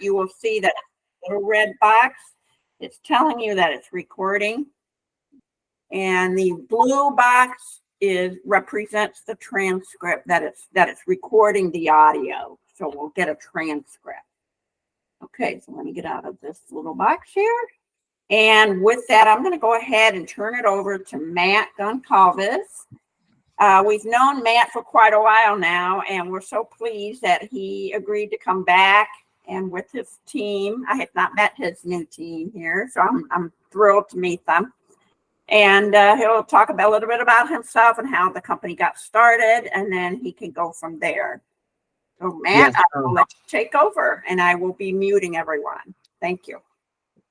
you will see that little red box. It's telling you that it's recording. And the blue box represents the transcript, that it's recording the audio. So we'll get a transcript. Okay, so let me get out of this little box here. And with that, I'm going to go ahead and turn it over to Matt Goncalves. We've known Matt for quite a while now, and we're so pleased that he agreed to come back and with his team. I have not met his new team here, so I'm thrilled to meet them. And he'll talk a little bit about himself and how the company got started, and then he can go from there. So Matt, Yes. I will let you take over, and I will be muting everyone. Thank you.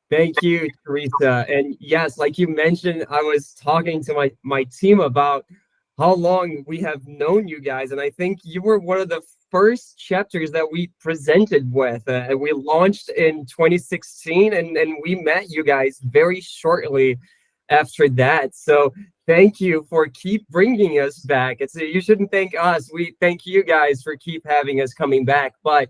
Thank you, Teresa. And yes, like you mentioned, I was talking to my team about how long we have known you guys. And I think you were one of the first chapters that we presented with. We launched in 2016, and we met you guys very shortly after that. So thank you for keep bringing us back. You shouldn't thank us. We thank you guys for keep having us coming back. But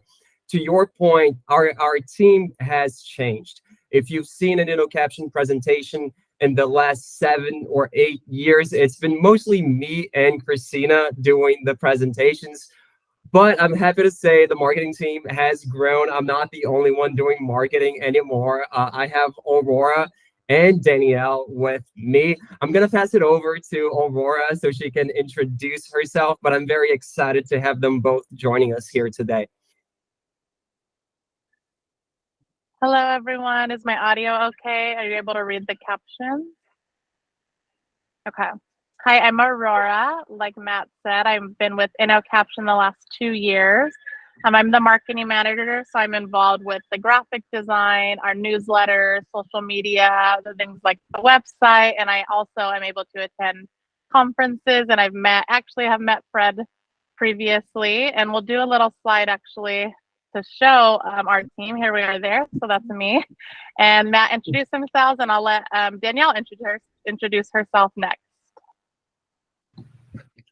to your point, our team has changed. If you've seen an Innocaption presentation in the last 7 or 8 years, it's been mostly me and Christina doing the presentations. But I'm happy to say the marketing team has grown. I'm not the only one doing marketing anymore. I have Aurora and Danielle with me. I'm going to pass it over to Aurora so she can introduce herself, but I'm very excited to have them both joining us here today. Hello, everyone. Is my audio okay? Are you able to read the captions? Okay. Hi, I'm Aurora. Like Matt said, I've been with Innocaption the last 2 years. I'm the marketing manager, so I'm involved with the graphic design, our newsletter, social media, the things like the website, and I also am able to attend conferences, and have met Fred previously, and we'll do a little slide actually to show our team. Here we are there, so that's me. And Matt introduced himself, and I'll let Danielle introduce herself next.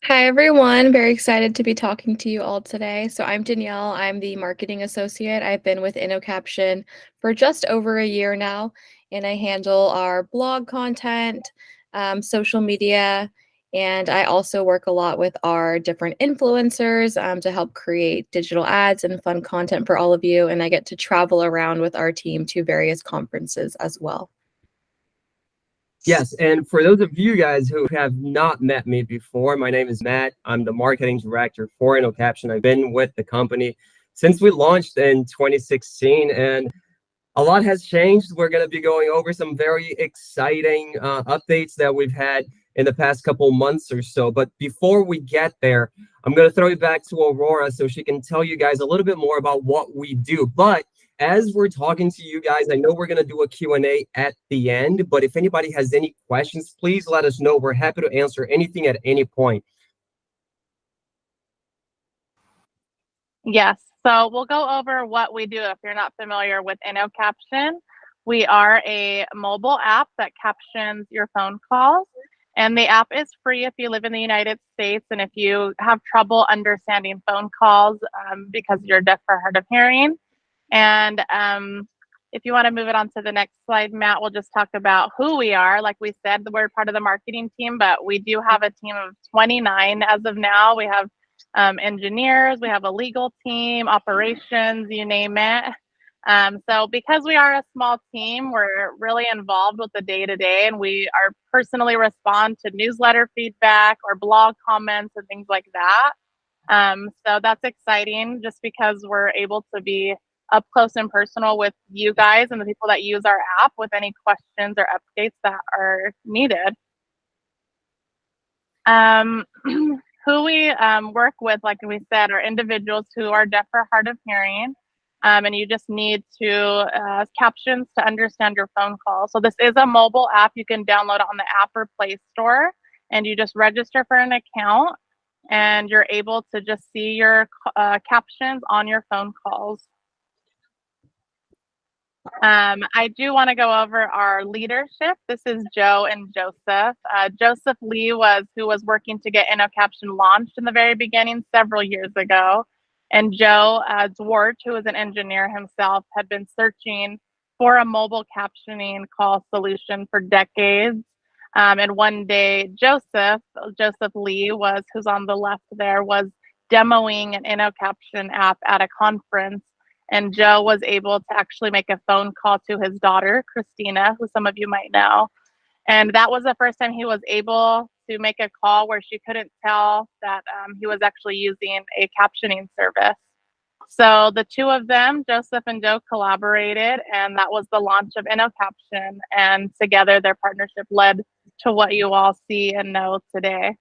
Hi, everyone. Very excited to be talking to you all today. So I'm Danielle. I'm the marketing associate. I've been with Innocaption for just over a year now, and I handle our blog content, social media, and I also work a lot with our different influencers to help create digital ads and fun content for all of you. And I get to travel around with our team to various conferences as well. Yes, and for those of you guys who have not met me before, my name is Matt. I'm the marketing director for Innocaption. I've been with the company since we launched in 2016, and a lot has changed. We're going to be going over some very exciting updates that we've had in the past couple months or so. But before we get there, I'm going to throw it back to Aurora so she can tell you guys a little bit more about what we do. But as we're talking to you guys, I know we're going to do a Q&A at the end, but if anybody has any questions, please let us know. We're happy to answer anything at any point. Yes, so we'll go over what we do if you're not familiar with Innocaption. We are a mobile app that captions your phone calls, and the app is free if you live in the United States and if you have trouble understanding phone calls because you're deaf or hard of hearing. And if you want to move it on to the next slide, Matt, we'll just talk about who we are. Like we said, we're part of the marketing team, but we do have a team of 29 as of now. We have engineers, we have a legal team, operations, you name it. So because we are a small team, we're really involved with the day-to-day, and we are personally respond to newsletter feedback or blog comments and things like that. So that's exciting just because we're able to be up close and personal with you guys and the people that use our app with any questions or updates that are needed. Who we work with, like we said, are individuals who are deaf or hard of hearing, and you just need to captions to understand your phone call. So this is a mobile app. You can download it on the App or Play Store, and you just register for an account, and you're able to just see your captions on your phone calls. I do want to go over our leadership. This is Joe and Joseph. Joseph Lee who was working to get Innocaption launched in the very beginning several years ago. And Joe Zwart, who is an engineer himself, had been searching for a mobile captioning call solution for decades. And one day, Joseph Lee who's on the left there, was demoing an Innocaption app at a conference. And Joe was able to actually make a phone call to his daughter, Christina, who some of you might know. And that was the first time he was able to make a call where she couldn't tell that he was actually using a captioning service. So the two of them, Joseph and Joe, collaborated, and that was the launch of Innocaption. And together their partnership led to what you all see and know today.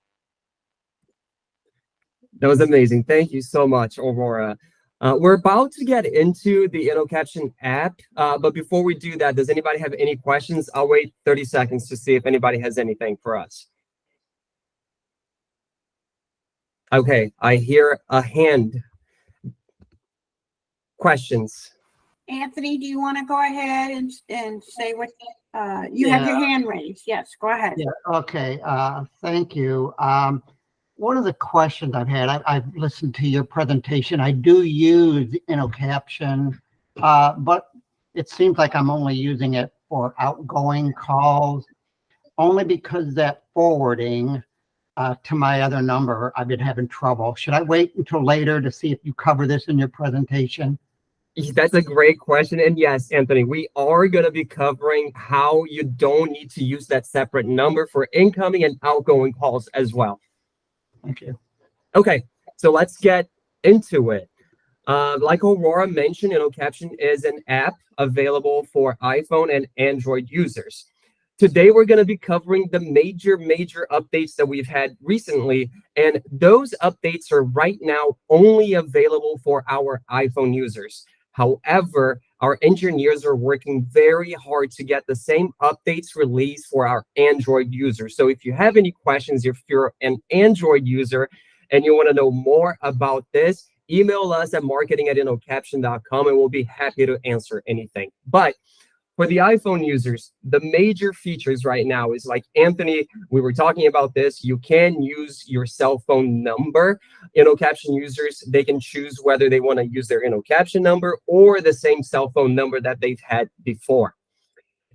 That was amazing. Thank you so much, Aurora. We're about to get into the Innocaption app, but before we do that, does anybody have any questions? I'll wait 30 seconds to see if anybody has anything for us. Okay, I hear a hand. Questions? Anthony, do you want to go ahead and say what you have your hand raised? Yes, go ahead. Yeah, okay. Thank you. One of the questions I've had, I've listened to your presentation. I do use Innocaption, but it seems like I'm only using it for outgoing calls, only because that forwarding to my other number, I've been having trouble. Should I wait until later to see if you cover this in your presentation? That's a great question. And yes, Anthony, we are going to be covering how you don't need to use that separate number for incoming and outgoing calls as well. Thank you. Okay, so let's get into it. Like Aurora mentioned, Innocaption is an app available for iPhone and Android users. Today, we're going to be covering the major updates that we've had recently, and those updates are right now only available for our iPhone users. However, our engineers are working very hard to get the same updates released for our Android users. So if you have any questions, if you're an Android user and you want to know more about this, email us at marketing@innocaption.com and we'll be happy to answer anything. But for the iPhone users, the major features right now is, like Anthony, we were talking about this, you can use your cell phone number. Innocaption users, they can choose whether they want to use their Innocaption number or the same cell phone number that they've had before.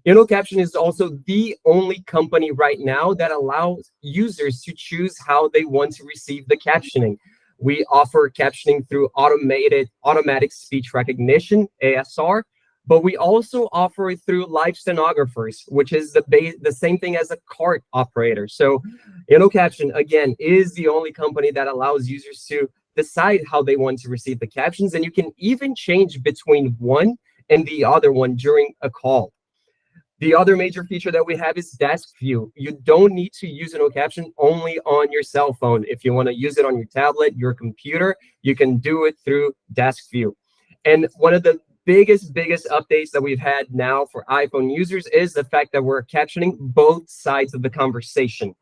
Innocaption is also the only company right now that allows users to choose how they want to receive the captioning. We offer captioning through automatic speech recognition, ASR, but we also offer it through live stenographers, which is the same thing as a cart operator. So Innocaption, again, is the only company that allows users to decide how they want to receive the captions, and you can even change between one and the other one during a call. The other major feature that we have is desk view. You don't need to use Innocaption only on your cell phone. If you want to use it on your tablet, your computer, you can do it through desk view. And one of the biggest updates that we've had now for iPhone users is the fact that we're captioning both sides of the conversation.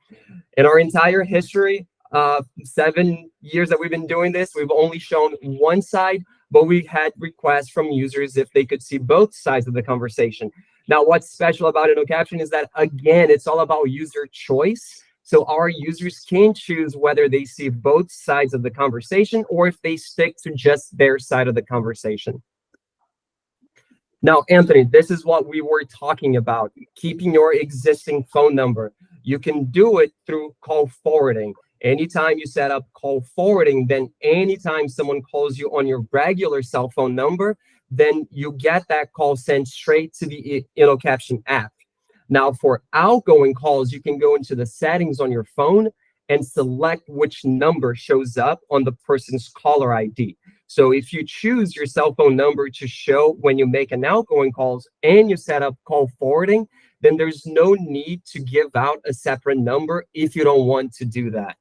In our entire history, 7 years that we've been doing this, we've only shown one side, but we had requests from users if they could see both sides of the conversation. Now, what's special about Innocaption is that, again, it's all about user choice. So our users can choose whether they see both sides of the conversation or if they stick to just their side of the conversation. Now, Anthony, this is what we were talking about, keeping your existing phone number. You can do it through call forwarding. Anytime you set up call forwarding, then anytime someone calls you on your regular cell phone number, then you get that call sent straight to the Innocaption app. Now, for outgoing calls, you can go into the settings on your phone and select which number shows up on the person's caller ID. So if you choose your cell phone number to show when you make an outgoing calls and you set up call forwarding, then there's no need to give out a separate number if you don't want to do that.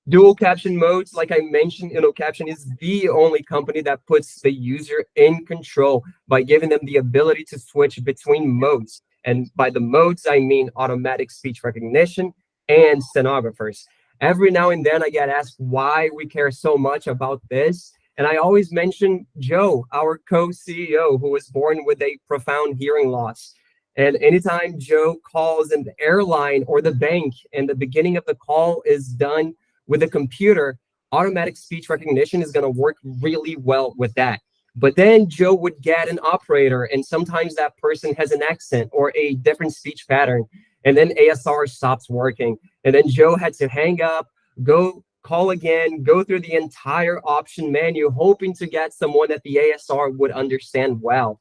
Dual caption modes, like I mentioned, Innocaption is the only company that puts the user in control by giving them the ability to switch between modes. And by the modes, I mean automatic speech recognition and stenographers. Every now and then I get asked why we care so much about this. And I always mention Joe, our co-CEO, who was born with a profound hearing loss. And anytime Joe calls in the airline or the bank and the beginning of the call is done with a computer, automatic speech recognition is going to work really well with that. But then Joe would get an operator, and sometimes that person has an accent or a different speech pattern, and then ASR stops working. And then Joe had to hang up, go call again, go through the entire option menu, hoping to get someone that the ASR would understand well.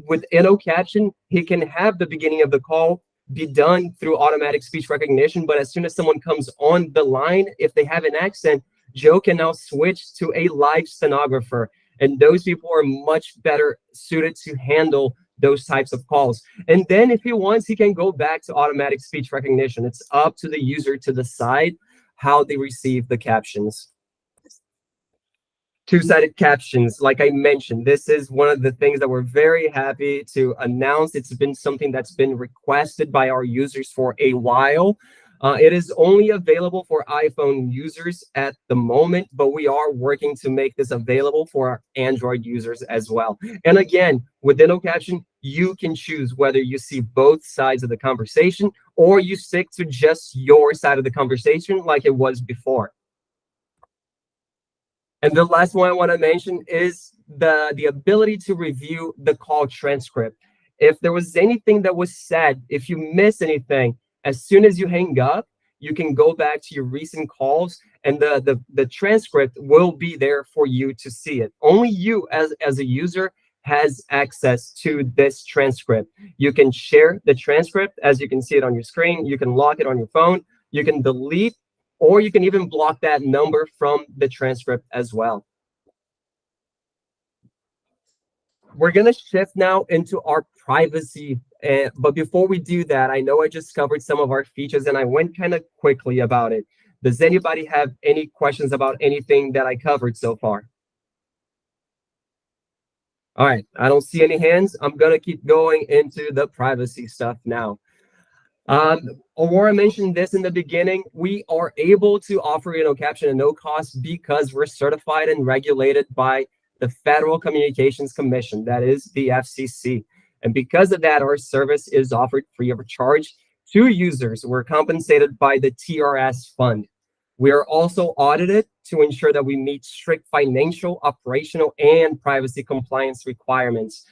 With Innocaption, he can have the beginning of the call be done through automatic speech recognition, but as soon as someone comes on the line, if they have an accent, Joe can now switch to a live stenographer. And those people are much better suited to handle those types of calls. And then if he wants, he can go back to automatic speech recognition. It's up to the user to decide how they receive the captions. Two-sided captions, like I mentioned, this is one of the things that we're very happy to announce. It's been something that's been requested by our users for a while. It is only available for iPhone users at the moment, but we are working to make this available for our Android users as well. And again, with Innocaption, you can choose whether you see both sides of the conversation or you stick to just your side of the conversation like it was before. And the last one I want to mention is the ability to review the call transcript. If there was anything that was said, if you miss anything, as soon as you hang up, you can go back to your recent calls and the transcript will be there for you to see it. Only you as a user has access to this transcript. You can share the transcript as you can see it on your screen. You can lock it on your phone. You can delete, or you can even block that number from the transcript as well. We're going to shift now into our privacy. But before we do that, I know I just covered some of our features and I went kind of quickly about it. Does anybody have any questions about anything that I covered so far? All right, I don't see any hands. I'm going to keep going into the privacy stuff now. Aurora mentioned this in the beginning. We are able to offer Innocaption at no cost because we're certified and regulated by the Federal Communications Commission, that is the FCC. And because of that, our service is offered free of charge to users. We're compensated by the TRS fund. We are also audited to ensure that we meet strict financial, operational, and privacy compliance requirements.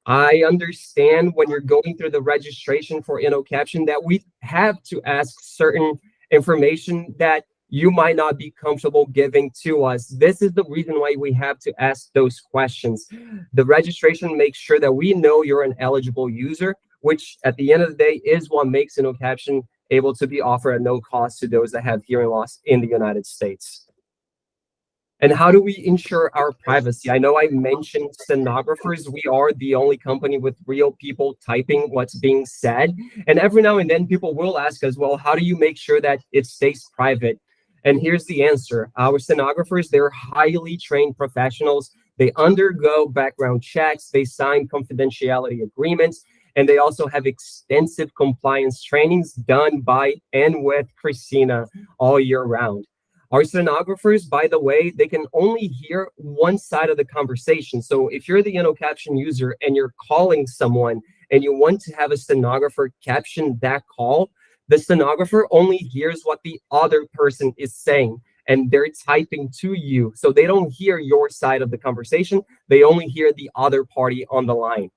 I understand when you're going through the registration for Innocaption that we have to ask certain information that you might not be comfortable giving to us. This is the reason why we have to ask those questions. The registration makes sure that we know you're an eligible user, which at the end of the day is what makes Innocaption able to be offered at no cost to those that have hearing loss in the United States. And how do we ensure our privacy? I know I mentioned stenographers. We are the only company with real people typing what's being said. And every now and then people will ask us, well, how do you make sure that it stays private? And here's the answer. Our stenographers, they're highly trained professionals. They undergo background checks. They sign confidentiality agreements. And they also have extensive compliance trainings done by and with Christina all year round. Our stenographers, by the way, they can only hear one side of the conversation. So if you're the Innocaption user and you're calling someone and you want to have a stenographer caption that call, the stenographer only hears what the other person is saying, and they're typing to you. So they don't hear your side of the conversation. They only hear the other party on the line.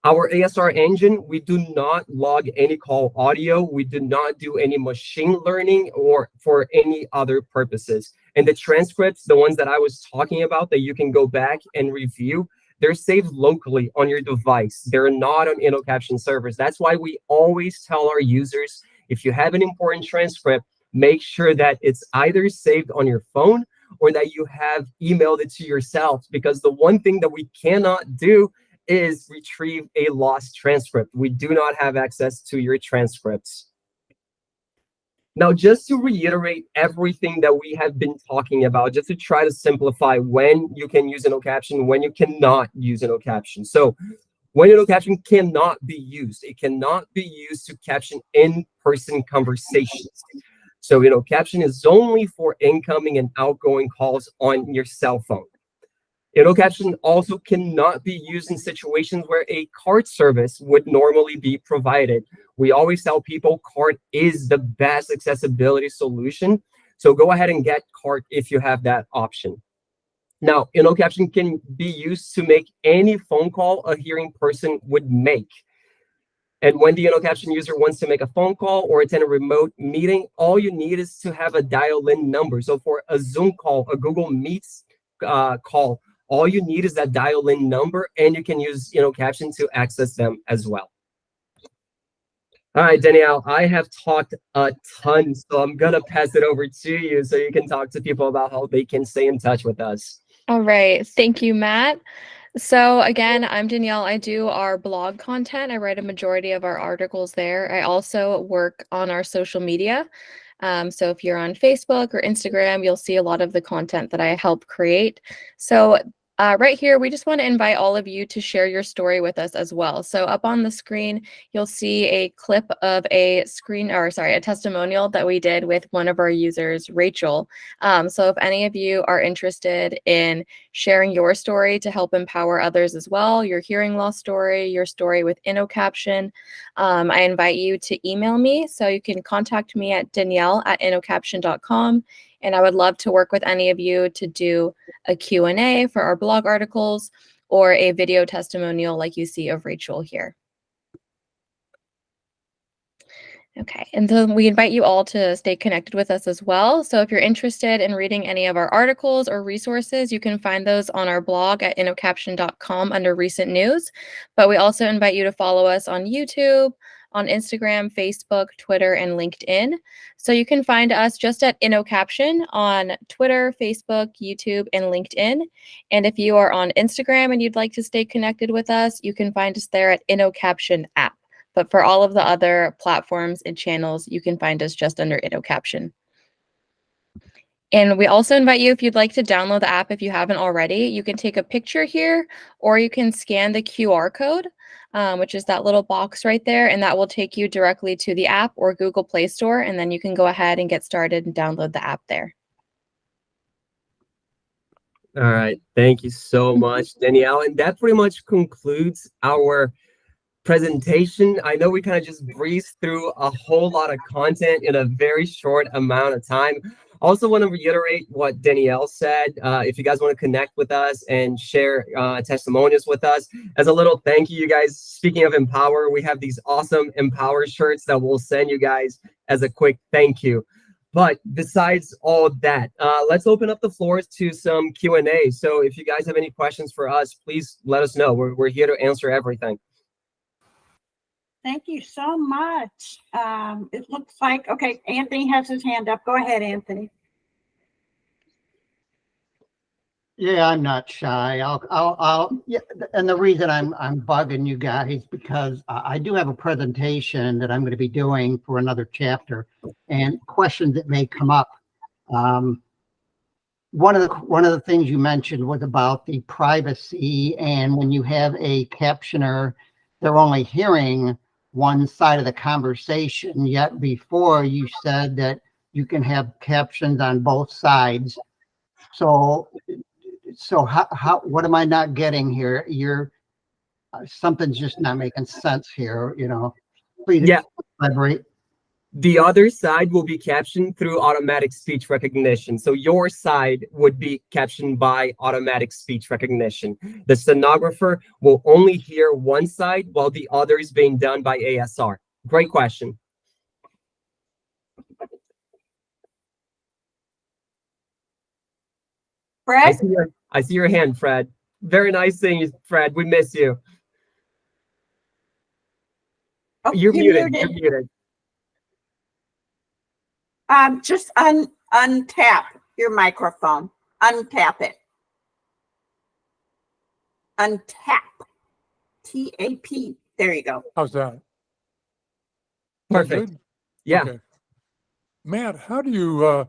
Our ASR engine, we do not log any call audio. We do not do any machine learning or for any other purposes. And the transcripts, the ones that I was talking about that you can go back and review, they're saved locally on your device. They're not on Innocaption servers. That's why we always tell our users, if you have an important transcript, make sure that it's either saved on your phone or that you have emailed it to yourself, because the one thing that we cannot do is retrieve a lost transcript. We do not have access to your transcripts. Now, just to reiterate everything that we have been talking about, just to try to simplify when you can use Innocaption, when you cannot use Innocaption. So when Innocaption cannot be used, it cannot be used to caption in-person conversations. So Innocaption is only for incoming and outgoing calls on your cell phone. Innocaption also cannot be used in situations where a cart service would normally be provided. We always tell people cart is the best accessibility solution. So go ahead and get cart if you have that option. Now, Innocaption can be used to make any phone call a hearing person would make. And when the Innocaption user wants to make a phone call or attend a remote meeting, all you need is to have a dial-in number. So for a Zoom call, a Google Meets call, all you need is that dial-in number, and you can use Innocaption to access them as well. All right, Danielle, I have talked a ton, so I'm going to pass it over to you so you can talk to people about how they can stay in touch with us. All right. Thank you, Matt. So again, I'm Danielle. I do our blog content. I write a majority of our articles there. I also work on our social media. So if you're on Facebook or Instagram, you'll see a lot of the content that I help create. So right here, we just want to invite all of you to share your story with us as well. So up on the screen, you'll see a clip of a testimonial that we did with one of our users, Rachel. So if any of you are interested in sharing your story to help empower others as well, your hearing loss story, your story with Innocaption, I invite you to email me. So you can contact me at Danielle@innocaption.com. And I would love to work with any of you to do a Q&A for our blog articles or a video testimonial like you see of Rachel here. Okay, and then we invite you all to stay connected with us as well. So if you're interested in reading any of our articles or resources, you can find those on our blog at innocaption.com under recent news. But we also invite you to follow us on YouTube, on Instagram, Facebook, Twitter, and LinkedIn. So you can find us just at Innocaption on Twitter, Facebook, YouTube, and LinkedIn. And if you are on Instagram and you'd like to stay connected with us, you can find us there at Innocaption app. But for all of the other platforms and channels, you can find us just under Innocaption. And we also invite you, if you'd like to download the app, if you haven't already, you can take a picture here, or you can scan the QR code, which is that little box right there, and that will take you directly to the app or Google Play Store, and then you can go ahead and get started and download the app there. All right, thank you so much, Danielle. And that pretty much concludes our presentation. I know we kind of just breezed through a whole lot of content in a very short amount of time. Also want to reiterate what Danielle said. If you guys want to connect with us and share testimonials with us, as a little thank you, you guys, speaking of Empower, we have these awesome Empower shirts that we'll send you guys as a quick thank you. But besides all of that, let's open up the floors to some Q&A. So if you guys have any questions for us, please let us know. We're here to answer everything. Thank you so much. It looks like, okay, Anthony has his hand up. Go ahead, Anthony. Yeah, I'm not shy. Yeah, and the reason I'm bugging you guys because I do have a presentation that I'm going to be doing for another chapter, and questions that may come up. One of the things you mentioned was about the privacy, and when you have a captioner, they're only hearing one side of the conversation. Yet before you said that you can have captions on both sides. So how what am I not getting here? Something's just not making sense here, you know. Please elaborate. The other side will be captioned through automatic speech recognition. So your side would be captioned by automatic speech recognition. The stenographer will only hear one side while the other is being done by ASR. Great question. Fred? I see your hand, Fred. Very nice seeing you, Fred. We miss you. Oh, You're muted. You're muted. Just untap your microphone. Untap it. Untap. T-A-P. There you go. How's that? Perfect. Good? Yeah. Okay. Matt, how do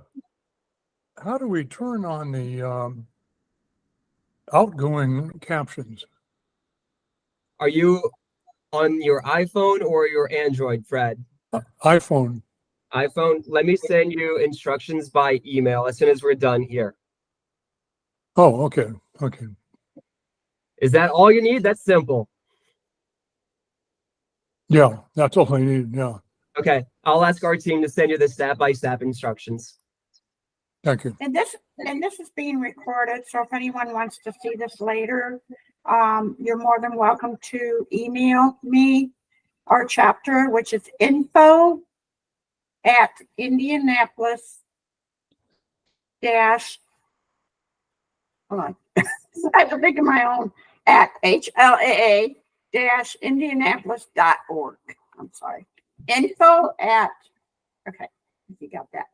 we turn on the outgoing captions? Are you on your iPhone or your Android, Fred? iPhone. iPhone. Let me send you instructions by email as soon as we're done here. Oh, okay. Okay. Is that all you need? That's simple. Yeah, that's all I need. Yeah. Okay. I'll ask our team to send you the step-by-step instructions. Thank you. And this is being recorded, so if anyone wants to see this later, you're more than welcome to email me our chapter, which is info@Indianapolis dash, hold on, I have to think of my own, at HLAA Indianapolis.org. I'm sorry. Info at, okay, you got that.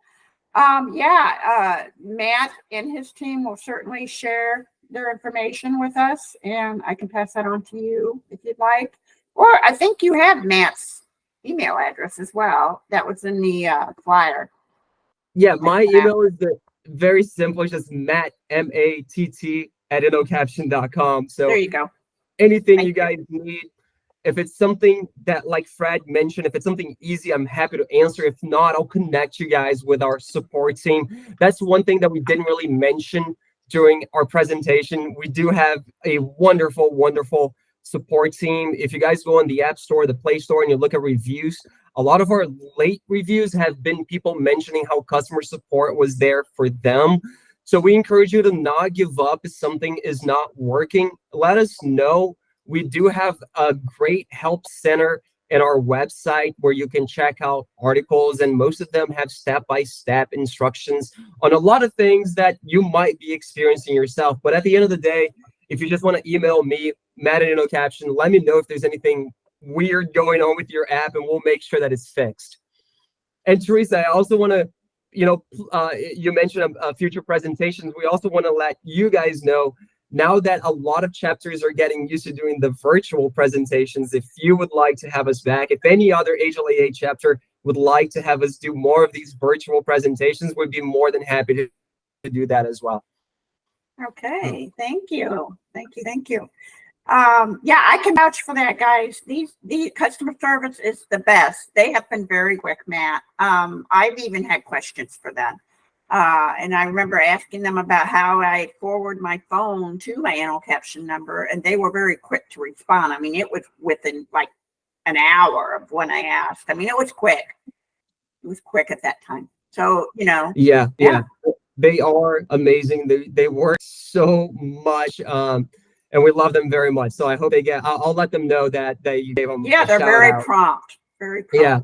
Matt and his team will certainly share their information with us, and I can pass that on to you if you'd like. Or I think you have Matt's email address as well. That was in the flyer. Yeah, my email is very simple. It's just Matt, MATT @innocaption.com. So There you go. anything Thank you guys need, if it's something that, like Fred mentioned, if it's something easy, I'm happy to answer. If not, I'll connect you guys with our support team. That's one thing that we didn't really mention during our presentation. We do have a wonderful, wonderful support team. If you guys go on the App Store, the Play Store, and you look at reviews, a lot of our late reviews have been people mentioning how customer support was there for them. So we encourage you to not give up if something is not working. Let us know. We do have a great help center in our website where you can check out articles, and most of them have step-by-step instructions on a lot of things that you might be experiencing yourself. But at the end of the day, if you just want to email me, Matt at Innocaption, let me know if there's anything weird going on with your app, and we'll make sure that it's fixed. And Teresa, I also want to, you mentioned future presentations. We also want to let you guys know, now that a lot of chapters are getting used to doing the virtual presentations, if you would like to have us back, if any other HLAA chapter would like to have us do more of these virtual presentations, we'd be more than happy to do that as well. Okay, thank you. Thank you. Yeah, I can vouch for that, guys. The customer service is the best. They have been very quick, Matt. I've even had questions for them. And I remember asking them about how I forward my phone to my Innocaption number, and they were very quick to respond. I mean, it was within like an hour of when I asked. I mean, it was quick. It was quick at that time. So, Yeah. They are amazing. They work so much. And we love them very much. So I hope they get, I'll let them know that you gave them yeah, a they're shout very out. prompt. Very prompt. Yeah.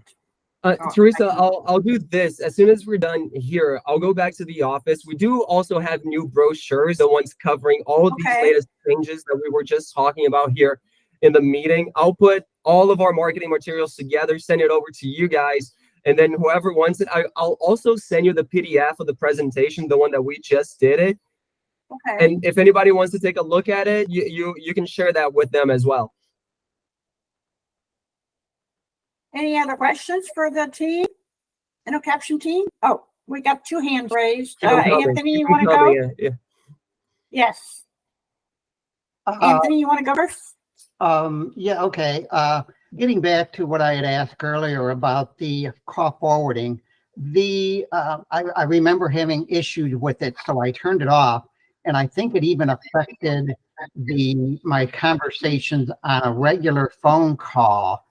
Teresa, thank you. I'll do this. As soon as we're done here, I'll go back to the office. We do also have new brochures, the ones covering all of these Okay. latest changes that we were just talking about here in the meeting. I'll put all of our marketing materials together, send it over to you guys. And then whoever wants it, I'll also send you the PDF of the presentation, the one that we just did it. Okay. And if anybody wants to take a look at it, you can share that with them as well. Any other questions for the team? Innocaption team? Oh, we got two hands raised. Keep 'em coming. Anthony, Keep you 'em want to go? coming, yeah. Yes. Anthony, you want to go first? Yeah, okay. Getting back to what I had asked earlier about the call forwarding, I remember having issues with it, so I turned it off, and I think it even affected my conversations on a regular phone call.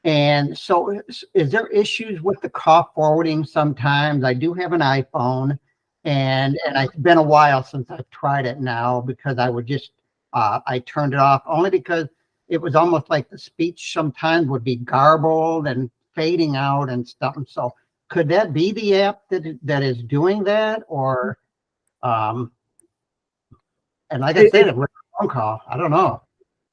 And so is there issues with the call forwarding sometimes? I do have an iPhone, and it's been a while since I've tried it now, because I would just I turned it off only because it was almost like the speech sometimes would be garbled and fading out and stuff. So could that be the app that is doing that? Or and like I said, it was a phone call. I don't know.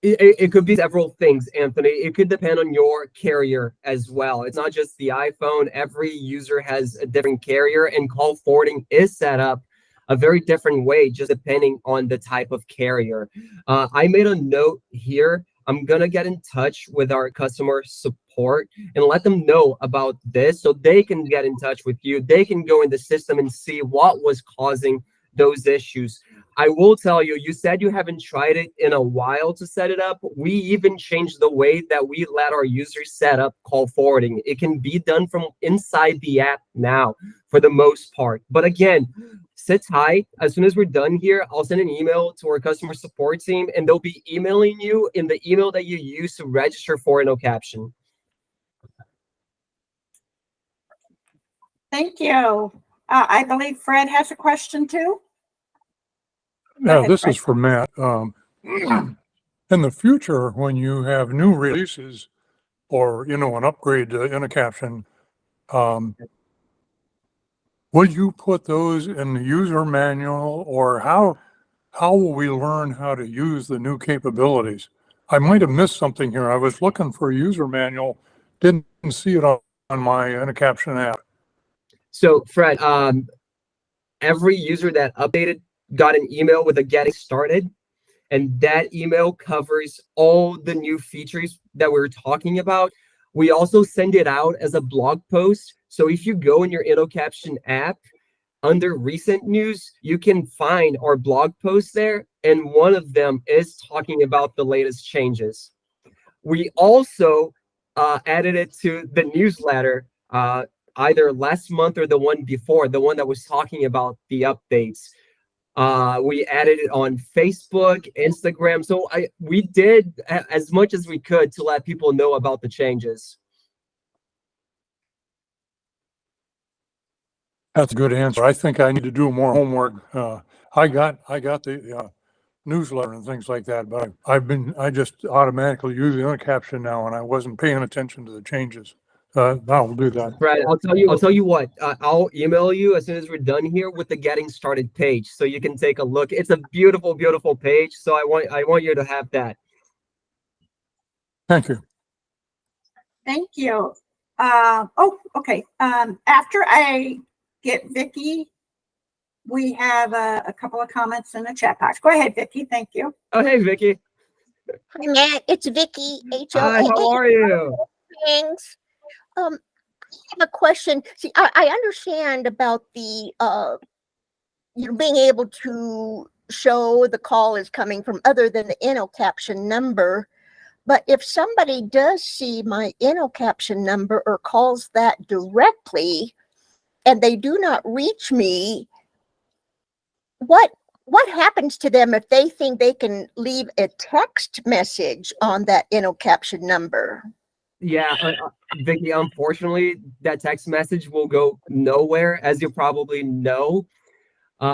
It could be several things, Anthony. It could depend on your carrier as well. It's not just the iPhone. Every user has a different carrier, and call forwarding is set up a very different way, just depending on the type of carrier. I made a note here. I'm going to get in touch with our customer support and let them know about this so they can get in touch with you. They can go in the system and see what was causing those issues. I will tell you, you said you haven't tried it in a while to set it up. We even changed the way that we let our users set up call forwarding. It can be done from inside the app now for the most part. But again, sit tight. As soon as we're done here, I'll send an email to our customer support team, and they'll be emailing you in the email that you use to register for Innocaption. Thank you. I believe Fred has a question too. Yeah, ahead, this Fred. is for Matt. In the future, when you have new releases or, you know, an upgrade to Innocaption, would you put those in the user manual, or how will we learn how to use the new capabilities? I might have missed something here. I was looking for a user manual, didn't see it on my Innocaption app. So Fred, every user that updated got an email with a getting started, and that email covers all the new features that we're talking about. We also send it out as a blog post. So if you go in your Innocaption app, under recent news, you can find our blog posts there, and one of them is talking about the latest changes. We also added it to the newsletter either last month or the one before, the one that was talking about the updates. We added it on Facebook, Instagram. So we did as much as we could to let people know about the changes. That's a good answer. I think I need to do more homework. I got the newsletter and things like that, but I just automatically use the Innocaption now, and I wasn't paying attention to the changes. Now we'll do that. Right. I'll tell you what. I'll email you as soon as we're done here with the getting started page, so you can take a look. It's a beautiful, beautiful page. So I want you to have that. Thank you. Thank you. Oh, okay. After I get Vicky, we have a couple of comments in the chat box. Go ahead, Vicky. Thank you. Oh, hey, Vicky. Hi, Matt. It's Vicky. Hi. How are you? Thanks. I have a question. See, I understand about the being able to show the call is coming from other than the Innocaption number. But if somebody does see my Innocaption number or calls that directly, and they do not reach me, what happens to them if they think they can leave a text message on that Innocaption number? Yeah, Vicky, unfortunately, that text message will go nowhere, as you probably know.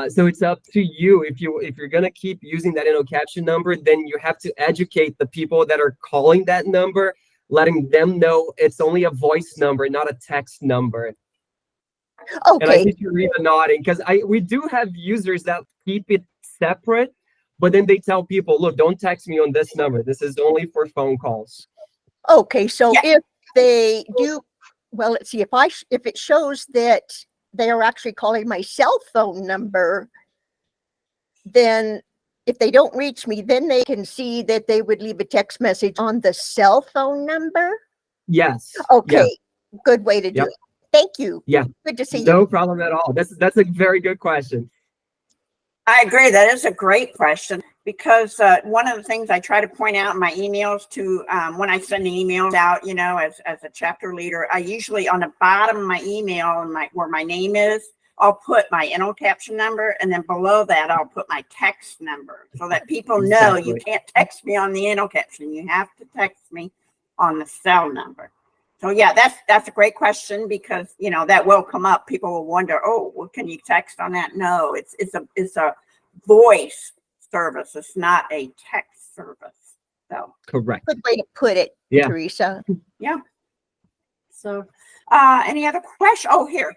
So it's up to you. If you're gonna keep using that Innocaption number, then you have to educate the people that are calling that number, letting them know it's only a voice number, not a text number. And I Okay, think you're even nodding, because we do have users that keep it separate, but then they tell people, look, don't text me on this number. This is only for phone calls. okay. So Yeah. if they do, well, let's see, if it shows that they are actually calling my cell phone number, then if they don't reach me, then they can see that they would leave a text message on the cell phone number. Yes. Okay, good way to do Yep. it. Thank you. Yeah. Good to see you. No problem at all. That's a very good question. I agree. That is a great question, because one of the things I try to point out in my emails to when I send the emails out, as a chapter leader, I usually on the bottom of my email and where my name is, I'll put my Innocaption number, and then below that I'll put my text number, so that people know you Exactly. can't text me on the Innocaption. You have to text me on the cell number. So yeah, that's a great question, because that will come up. People will wonder, oh, well, can you text on that? No, it's a voice service. It's not a text service. So Correct. Good way to put it, Yeah. Teresa. yeah. So any other question? Oh, here.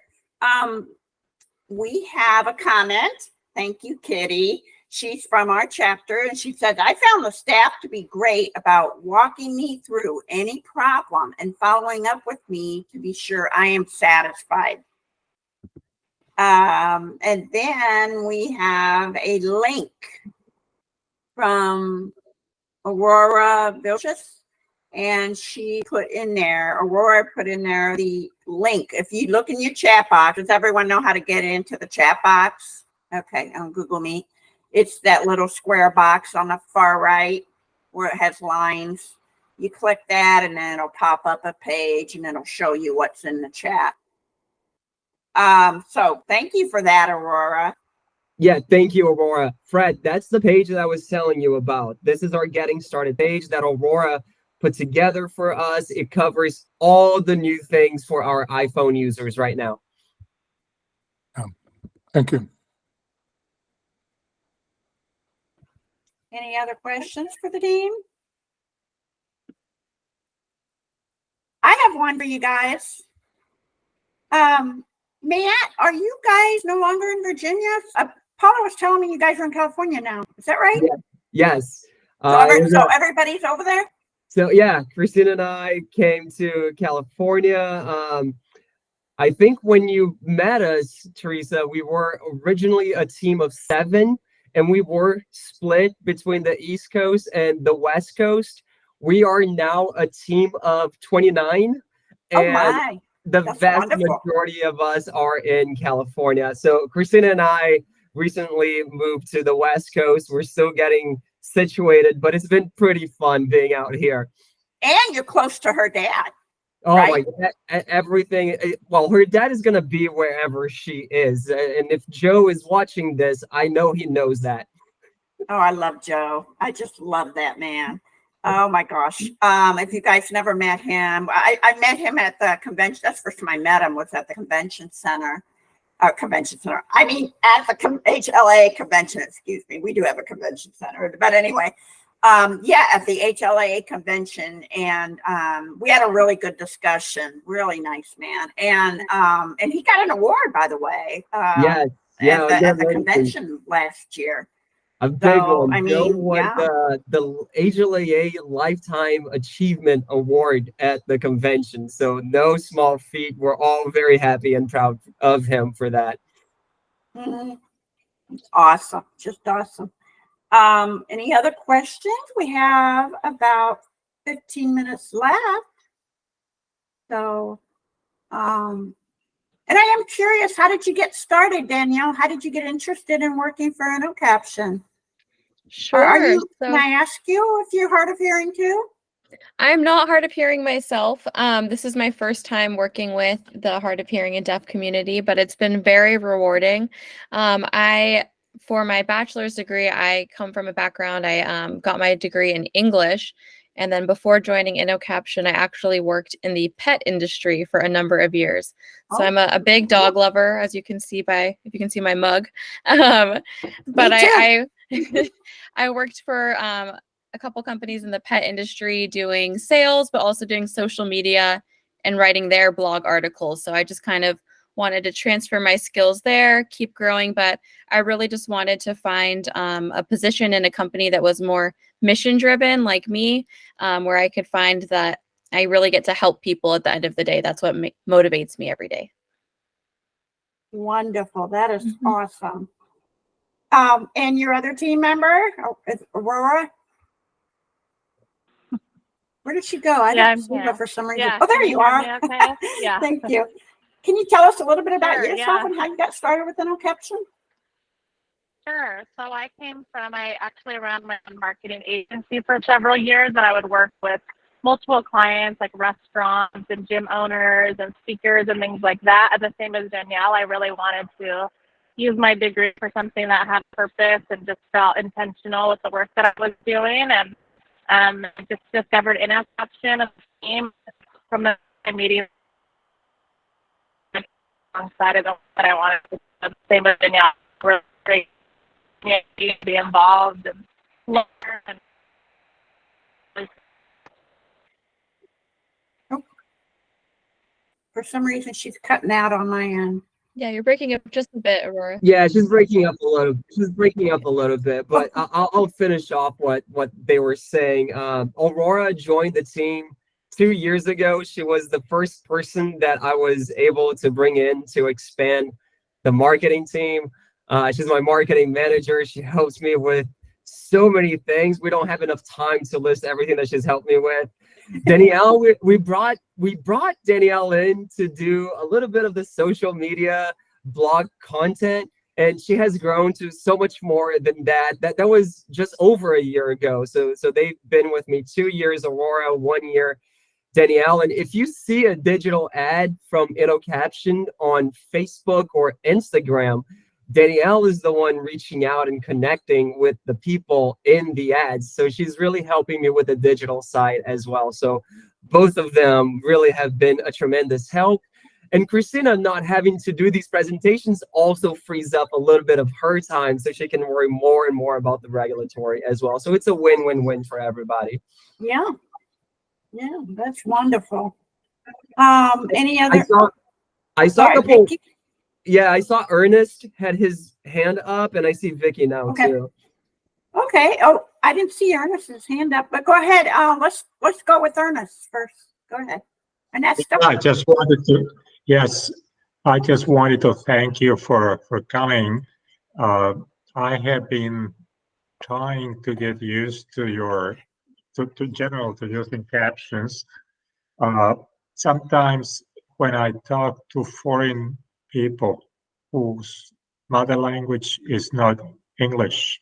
We have a comment. Thank you, Kitty. She's from our chapter, and she said, I found the staff to be great about walking me through any problem and following up with me to be sure I am satisfied. And then we have a link from Aurora Vilches, and Aurora put in there the link. If you look in your chat box, does everyone know how to get into the chat box? Okay, on Google Meet. It's that little square box on the far right where it has lines. You click that, and then it'll pop up a page, and it'll show you what's in the chat. So thank you for that, Aurora. Yeah, thank you, Aurora. Fred, that's the page that I was telling you about. This is our getting started page that Aurora put together for us. It covers all the new things for our iPhone users right now. Thank you. Any other questions for the team? I have one for you guys. Matt, are you guys no longer in Virginia? Paula was telling me you guys are in California now. Is that right? Yeah. Yes. So everybody's over there? So yeah, Christina and I came to California. I think when you met us, Teresa, we were originally a team of 7, and we were split between the East Coast and the West Coast. We are now a team of 29, Oh and my. the That's vast wonderful. majority of us are in California. So Christina and I recently moved to the West Coast. We're still getting situated, but it's been pretty fun being out here. And you're close to her dad. Oh right? my God, everything. Well, her dad is going to be wherever she is. And if Joe is watching this, I know he knows that. Oh, I love Joe. I just love that man. Oh my gosh. If you guys never met him, I met him at the convention. That's the first time I met him was at the convention center. I mean, at the HLAA convention, excuse me. We do have a convention center, but anyway, yeah, at the HLAA convention, and we had a really good discussion. Really nice man, and he got an award, by the way. Yes, yeah, at the convention last year. A big one. I Joe mean, won yeah. the HLAA Lifetime Achievement Award at the convention. So no small feat. We're all very happy and proud of him for that. Mm-hmm. Awesome, just awesome. Any other questions? We have about 15 minutes left. So, and I am curious, how did you get started, Danielle? How did you get interested in working for Innocaption? Sure. Can I ask you if you're hard of hearing too? I'm not hard of hearing myself. This is my first time working with the hard of hearing and deaf community, but it's been very rewarding. For my bachelor's degree, I come from a background, I got my degree in English. And then before joining Innocaption, I actually worked in the pet industry for a number of years. So I'm a big dog lover, as you can see if you can see my mug. But I worked for a couple companies in the pet industry doing sales, but also doing social media and writing their blog articles. So I just kind of wanted to transfer my skills there, keep growing, but I really just wanted to find a position in a company that was more mission driven like me, where I could find that I really get to help people at the end of the day. That's what motivates me every day. Wonderful. That is awesome. And your other team member, Aurora? Where did she go? I don't see her for some reason. Yeah, oh, there you are. Okay? Yeah. Thank you. Can you tell us a little bit about yourself yeah. and how you got started with Innocaption? Sure. So I actually ran my own marketing agency for several years, and I would work with multiple clients like restaurants and gym owners and speakers and things like that. And the same as Danielle, I really wanted to use my degree for something that had purpose and just felt intentional with the work that I was doing. And I just discovered Innocaption as a team from the meeting alongside of what I wanted to do. The same as Danielle, really great to be involved and learn. For some reason, she's cutting out on my end. Yeah, you're breaking up just a bit, Aurora. Yeah, she's breaking up a little. She's breaking up a little bit, but I'll finish off what they were saying. Aurora joined the team 2 years ago. She was the first person that I was able to bring in to expand the marketing team. She's my marketing manager. She helps me with so many things. We don't have enough time to list everything that she's helped me with. Danielle, we brought Danielle in to do a little bit of the social media blog content, and she has grown to so much more than that. That was just over a year ago. So they've been with me 2 years, Aurora, 1 year, Danielle. And if you see a digital ad from Innocaption on Facebook or Instagram, Danielle is the one reaching out and connecting with the people in the ads. So she's really helping me with the digital side as well. So both of them really have been a tremendous help. And Christina not having to do these presentations also frees up a little bit of her time so she can worry more and more about the regulatory as well. So it's a win-win-win for everybody. Yeah. Yeah, that's wonderful. Any I other? saw a Sorry, couple. Vicky? Yeah, I saw Ernest had his hand up, and I see Vicky now Okay. too. Okay. Oh, I didn't see Ernest's hand up, but go ahead. Let's go with Ernest first. Go ahead. And that's I just wanted to, yes, I just wanted to thank you for coming. I have been trying to get used to to using captions. Sometimes when I talk to foreign people whose mother language is not English,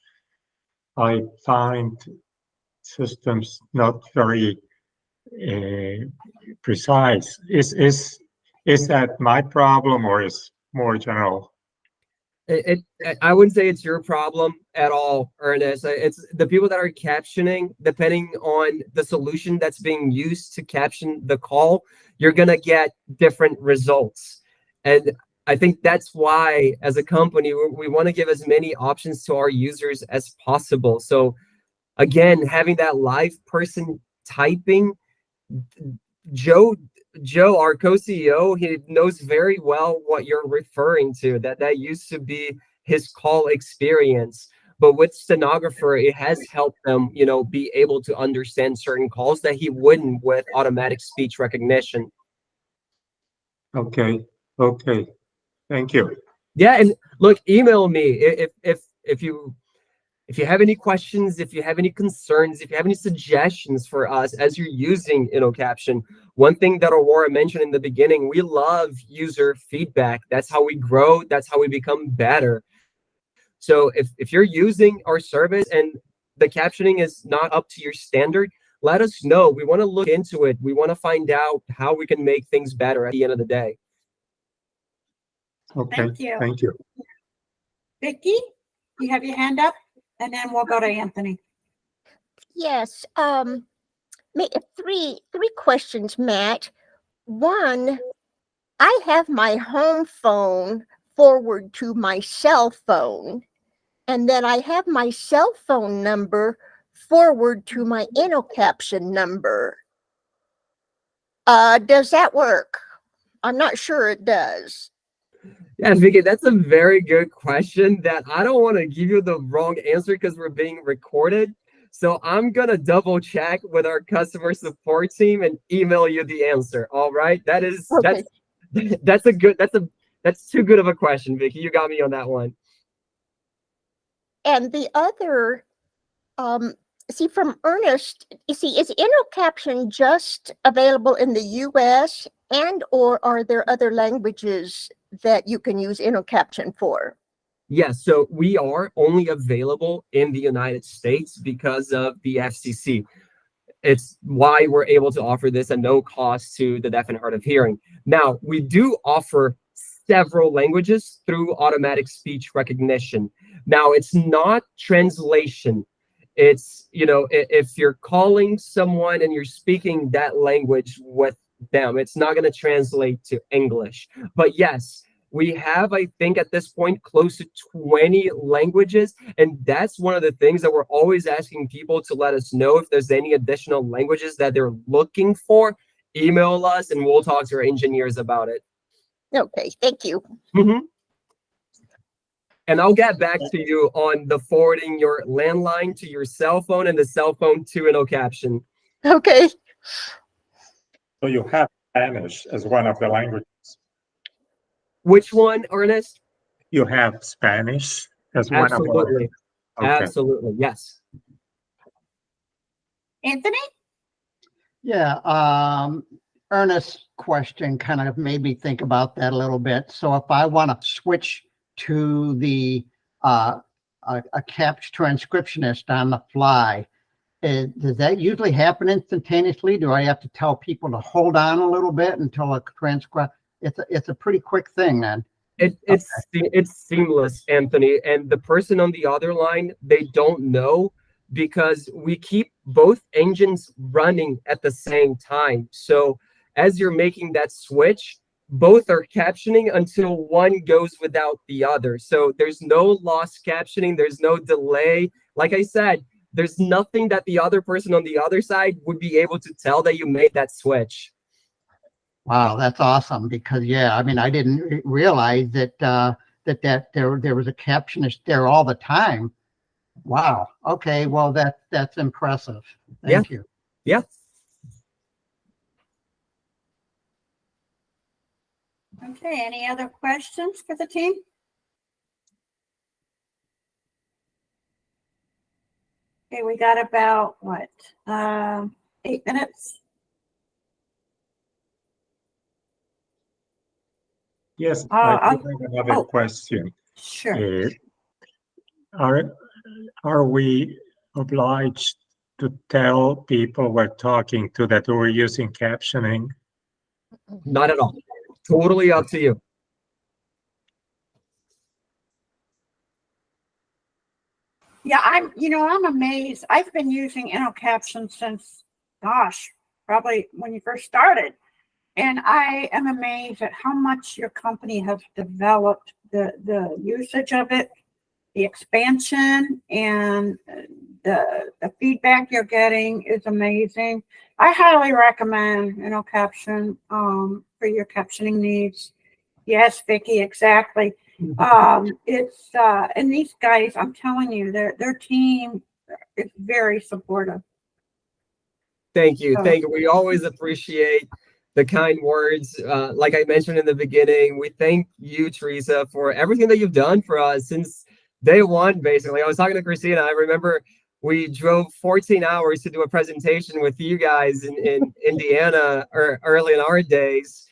I find systems not very precise. Is that my problem or is more general? I wouldn't say it's your problem at all, Ernest. It's the people that are captioning, depending on the solution that's being used to caption the call, you're going to get different results. And I think that's why, as a company, we want to give as many options to our users as possible. So again, having that live person typing, Joe, our co-CEO, he knows very well what you're referring to. That used to be his call experience. But with stenographer, it has helped them, be able to understand certain calls that he wouldn't with automatic speech recognition. Okay. Thank you. Yeah, and look, email me if you have any questions, if you have any concerns, if you have any suggestions for us as you're using Innocaption. One thing that Aurora mentioned in the beginning, we love user feedback. That's how we grow. That's how we become better. So if you're using our service and the captioning is not up to your standard, let us know. We want to look into it. We want to find out how we can make things better at the end of the day. Okay. Thank you. Thank you. Vicky, you have your hand up, and then we'll go to Anthony. Yes. Three questions, Matt. One, I have my home phone forward to my cell phone, and then I have my cell phone number forward to my Innocaption number. Does that work? I'm not sure it does. Yeah, Vicky, that's a very good question that I don't want to give you the wrong answer because we're being recorded. So I'm going to double check with our customer support team and email you the answer. All right. Okay. That's too good of a question, Vicky. You got me on that one. And the other, from Ernest, is Innocaption just available in the US or are there other languages that you can use Innocaption for? Yes, so we are only available in the United States because of the FCC. It's why we're able to offer this at no cost to the deaf and hard of hearing. Now, we do offer several languages through automatic speech recognition. Now, it's not translation. It's, if you're calling someone and you're speaking that language with them, it's not going to translate to English. But yes, we have, I think, at this point, close to 20 languages. And that's one of the things that we're always asking people to let us know if there's any additional languages that they're looking for. Email us and we'll talk to our engineers about it. Okay, thank you. Mm-hmm. And I'll get back to you on the forwarding your landline to your cell phone and the cell phone to Innocaption. Okay. So you have Spanish as one of the languages. Which one, Ernest? You have Spanish as one of the Absolutely. languages. Okay. Absolutely. Yes. Anthony? Yeah, Ernest's question kind of made me think about that a little bit. So if I want to switch to the a CAPS transcriptionist on the fly, does that usually happen instantaneously? Do I have to tell people to hold on a little bit until a transcript? It's a pretty quick thing then. It's seamless, Anthony. And the person on the other line, they don't know because we keep both engines running at the same time. So as you're making that switch, both are captioning until one goes without the other. So there's no lost captioning, there's no delay. Like I said, there's nothing that the other person on the other side would be able to tell that you made that switch. Wow, that's awesome. Because yeah, I mean, I didn't realize that there was a captionist there all the time. Wow. Okay. Well, that's impressive. Thank you. Yeah. Okay, any other questions for the team? Okay, we got about what, 8 minutes? Yes, I do have another oh. question. Sure. Are we obliged to tell people we're talking to that we're using captioning? Not at all. Totally up to you. Yeah, I'm amazed. I've been using Innocaption since, gosh, probably when you first started. And I am amazed at how much your company has developed the usage of it, the expansion, and the feedback you're getting is amazing. I highly recommend Innocaption for your captioning needs. Yes, Vicki, exactly. It's and these guys, I'm telling you, their team is very supportive. Thank you. Thank you. We always appreciate the kind words. Like I mentioned in the beginning, we thank you, Teresa, for everything that you've done for us since day one, basically. I was talking to Christina. I remember we drove 14 hours to do a presentation with you guys in Indiana or early in our days.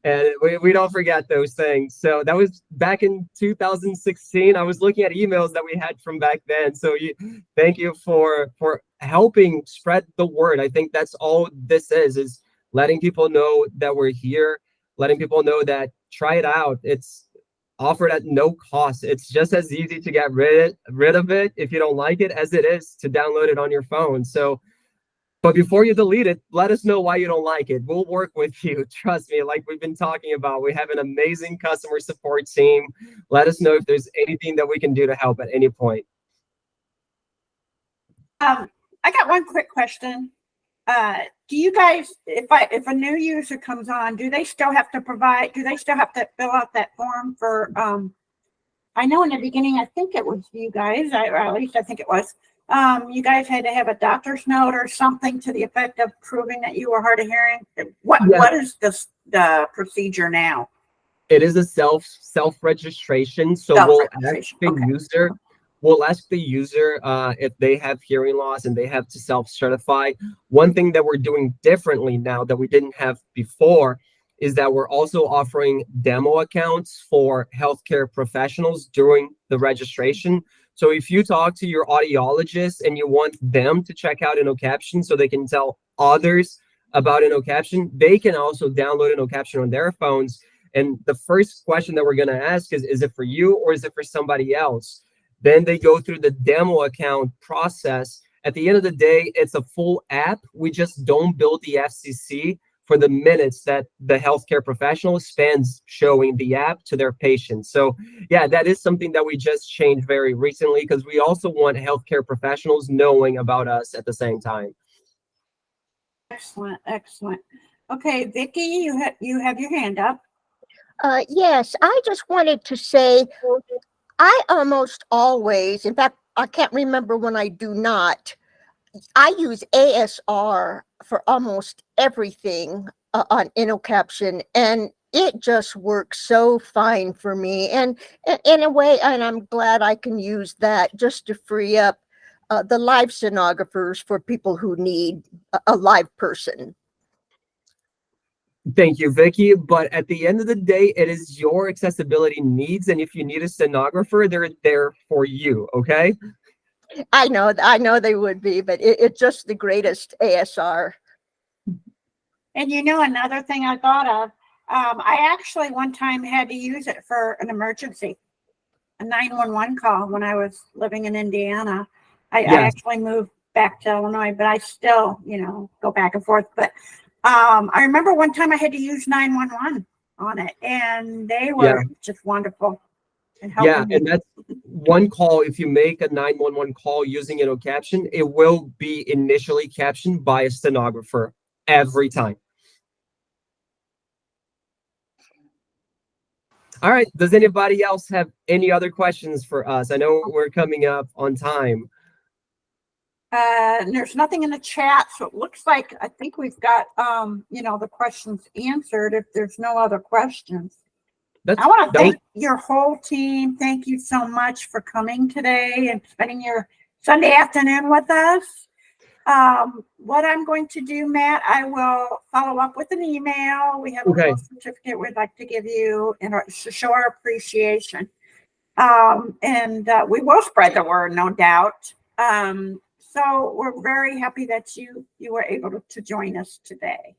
And we don't forget those things. So that was back in 2016. I was looking at emails that we had from back then. So thank you for helping spread the word. I think that's all this is letting people know that we're here, letting people know that try it out. It's offered at no cost. It's just as easy to get rid of it if you don't like it as it is to download it on your phone. So, but before you delete it, let us know why you don't like it. We'll work with you. Trust me, like we've been talking about, we have an amazing customer support team. Let us know if there's anything that we can do to help at any point. I got one quick question. Do you guys, if a new user comes on, do they still have to fill out that form for, I know in the beginning, I think it was you guys, or at least I think it was, you guys had to have a doctor's note or something to the effect of proving that you were hard of hearing. What is the procedure now? It is a self-registration. So we'll ask the user if they have hearing loss and they have to self-certify. One thing that we're doing differently now that we didn't have before is that we're also offering demo accounts for healthcare professionals during the registration. So if you talk to your audiologist and you want them to check out Innocaption so they can tell others about Innocaption, they can also download Innocaption on their phones. And the first question that we're going to ask is it for you or is it for somebody else? Then they go through the demo account process. At the end of the day, it's a full app. We just don't build the FCC for the minutes that the healthcare professional spends showing the app to their patients. So yeah, that is something that we just changed very recently because we also want healthcare professionals knowing about us at the same time. Excellent, excellent. Okay, Vicki, you have your hand up. Yes, I just wanted to say, I almost always, in fact, I can't remember when I do not, I use ASR for almost everything on Innocaption, and it just works so fine for me. And in a way, and I'm glad I can use that just to free up the live sonographers for people who need a live person. Thank you, Vicki. But at the end of the day, it is your accessibility needs. And if you need a stenographer, they're there for you, okay? I know they would be, but it's just the greatest ASR. And another thing I thought of, I actually one time had to use it for an emergency, a 911 call when I was living in Indiana. I actually moved back to Illinois, but I still, go back and forth. But I remember one time I had to use 911 on it, and they were just wonderful. And Yeah, helping me. and that's one call. If you make a 911 call using InnoCaption, it will be initially captioned by a stenographer every time. All right. Does anybody else have any other questions for us? I know we're coming up on time. And there's nothing in the chat, so it looks like I think we've got you know, the questions answered. If there's no other questions, I want to thank your whole team. Thank you so much for coming today and spending your Sunday afternoon with us. What I'm going to do, Matt, I will follow up with an email. We have a little certificate we'd like to give you in order to show our appreciation. And we will spread the word, no doubt. So we're very happy that you were able to join us today.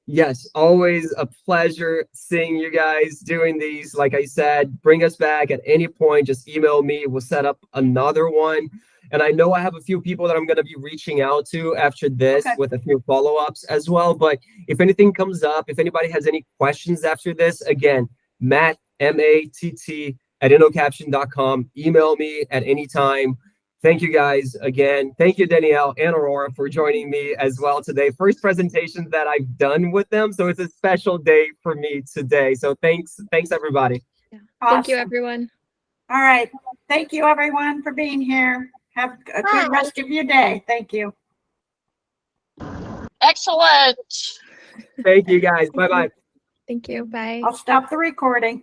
Yes, always a pleasure seeing you guys doing these. Like I said, bring us back at any point. Just email me. We'll set up another one. And I know I have a few people that I'm going to be reaching out to after this with a few follow-ups as well. But if anything comes up, if anybody has any questions after this, again, Matt, M-A-T-T, at innocaption.com. Email me at any time. Thank you guys again. Thank you, Danielle and Aurora, for joining me as well today. First presentation that I've done with them, so it's a special day for me today. So thanks everybody. Yeah. Awesome. Thank you, everyone. All right. Thank you, everyone, for being here. Have a good rest of your day. Thank you. Excellent. Thank you, guys. Bye-bye. Thank you. Bye. I'll stop the recording.